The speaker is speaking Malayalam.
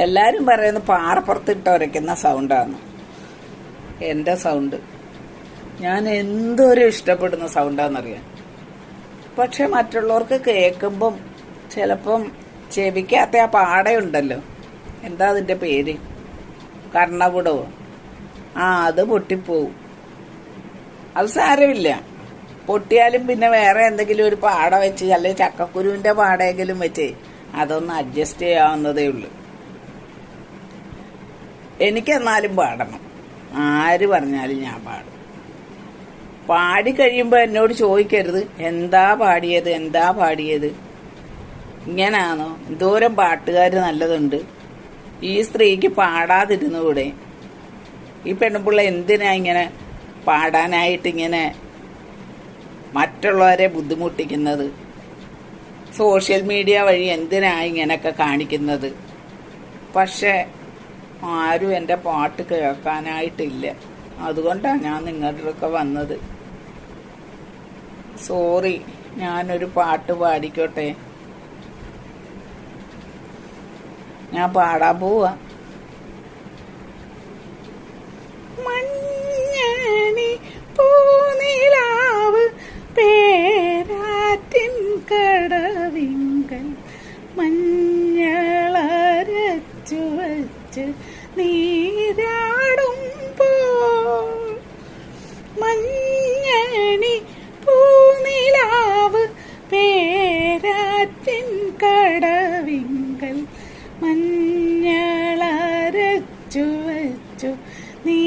എല്ലാവരും പറയുന്നത് പാറപ്പുറത്തിട്ട് ഉരയ്ക്കുന്ന സൗണ്ടാണ് എൻ്റെ സൗണ്ട്. ഞാൻ എന്തോരം ഇഷ്ടപ്പെടുന്ന സൗണ്ടാണെന്നറിയാം. പക്ഷെ മറ്റുള്ളവർക്ക് കേൾക്കുമ്പം ചിലപ്പം ചെവിക്കകത്ത് ആ പാടയുണ്ടല്ലോ, എന്താ അതിൻ്റെ പേര്, കർണപുടവോ, അത് പൊട്ടിപ്പോവും. അത് സാരമില്ല, പൊട്ടിയാലും പിന്നെ വേറെ എന്തെങ്കിലും ഒരു പാട വെച്ച്, അല്ലെങ്കിൽ ചക്കക്കുരുവിൻ്റെ പാടയെങ്കിലും വെച്ച് അതൊന്ന് അഡ്ജസ്റ്റ് ചെയ്യാവുന്നതേ ഉള്ളൂ. എനിക്കെന്നാലും പാടണം, ആര് പറഞ്ഞാലും ഞാൻ പാടും. പാടിക്കഴിയുമ്പോൾ എന്നോട് ചോദിക്കരുത് എന്താ പാടിയത്, ഇങ്ങനാണോ, എന്തോരം പാട്ടുകാർ നല്ലതുണ്ട്, ഈ സ്ത്രീക്ക് പാടാതിരുന്നുകൂടെ, ഈ പെണ്ണുപിള്ള എന്തിനാ ഇങ്ങനെ പാടാനായിട്ടിങ്ങനെ മറ്റുള്ളവരെ ബുദ്ധിമുട്ടിക്കുന്നത്, സോഷ്യൽ മീഡിയ വഴി എന്തിനാ ഇങ്ങനെയൊക്കെ കാണിക്കുന്നത്. പക്ഷേ ആരും എൻ്റെ പാട്ട് കേൾക്കാനായിട്ടില്ല. അതുകൊണ്ടാണ് ഞാൻ നിങ്ങളുടെയൊക്കെ വന്നത്. സോറി, ഞാനൊരു പാട്ട് പാടിക്കോട്ടെ? ഞാൻ പാടാൻ പോവാ. മഞ്ഞണി പൂനിലാവ് പേരാറ്റിൻ കടവിങ്കൽ മഞ്ഞളരച്ചു വച്ച് നീരാടുമ്പോൾ, മഞ്ഞണി പൂനിലാവ് പേരാറ്റിൻ കടവിങ്കൽ മഞ്ഞളരച്ചു വച്ചു നീ